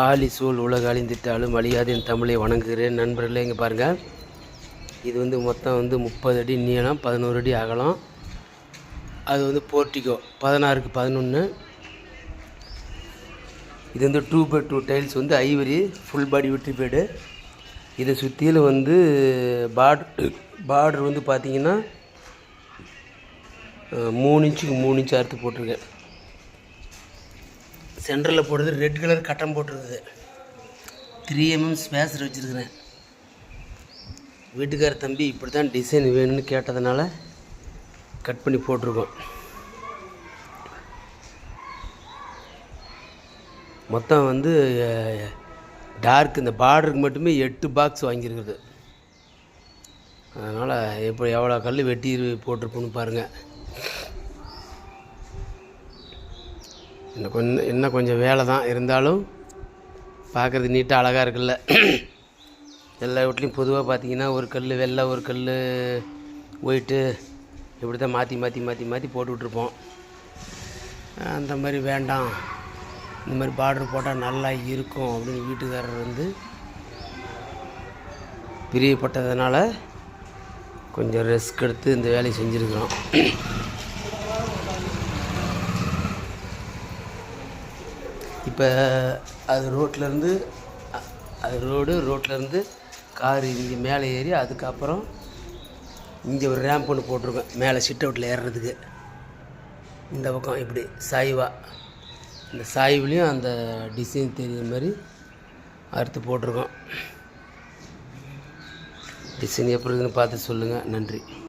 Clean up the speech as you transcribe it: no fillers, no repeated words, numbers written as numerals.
ஆழி சூழ் உலக அழிந்திட்டாலும் அழியாது என் தமிழை வணங்குகிறேன் நண்பர்களே. இங்கே பாருங்கள், இது வந்து மொத்தம் வந்து 30 அடி நீளம், 11 அடி அகலம். அது வந்து போர்ட்டிகோ 16க்கு 11. இது வந்து 2x2 டைல்ஸ் வந்து ஐவரி ஃபுல் பாடி விட்ரிஃபைடு. இதை சுற்றியில் வந்து பார்டர் வந்து பார்த்திங்கன்னா 3 இன்ச்சுக்கு 3 இன்ச்சு அறுத்து போட்டிருக்கேன். சென்டரில் போடுறது ரெட் கலர் கட்டம் போட்டிருக்குது. 3 mm ஸ்பேஸர் வச்சுருக்கிறேன். வீட்டுக்கார தம்பி இப்படி தான் டிசைன் வேணும்னு கேட்டதுனால கட் பண்ணி போட்டிருக்கோம். மொத்தம் வந்து டார்க் இந்த பார்டருக்கு மட்டுமே 8 பாக்ஸ் வாங்கியிருக்குது. அதனால் இப்போ எவ்வளோ கல் வெட்டி போட்டிருப்போன்னு பாருங்கள். இன்னும் கொஞ்சம் வேலை தான் இருந்தாலும் பார்க்குறது நீட்டாக அழகாக இருக்குல்ல. எல்லா வீட்லேயும் பொதுவாக பார்த்திங்கன்னா ஒரு கல் வெள்ளை, ஒரு கல் ஒயிட்டு, இப்படி தான் மாற்றி போட்டு விட்ருப்போம். அந்த மாதிரி வேண்டாம், இந்த மாதிரி பார்டர் போட்டால் நல்லா இருக்கும் அப்படின்னு வீட்டுக்காரர் வந்து பிரியப்பட்டதுனால கொஞ்சம் ரிஸ்க் எடுத்து இந்த வேலையை செஞ்சுருக்குறோம். இப்போ அது ரோட்லேருந்து காரு இங்கே மேலே ஏறி அதுக்கப்புறம் இங்கே ஒரு ரேம்ப் ஒன்று போட்டிருக்கோம் மேலே சிட் அவுட்டில் ஏறுறதுக்கு. இந்த பக்கம் இப்படி சாய்வாக இந்த சாய்வுலேயும் அந்த டிசைன் தெரியுற மாதிரி அறுத்து போட்டிருக்கோம். டிசைன் எப்படி இருக்குதுன்னு பார்த்து சொல்லுங்கள். நன்றி.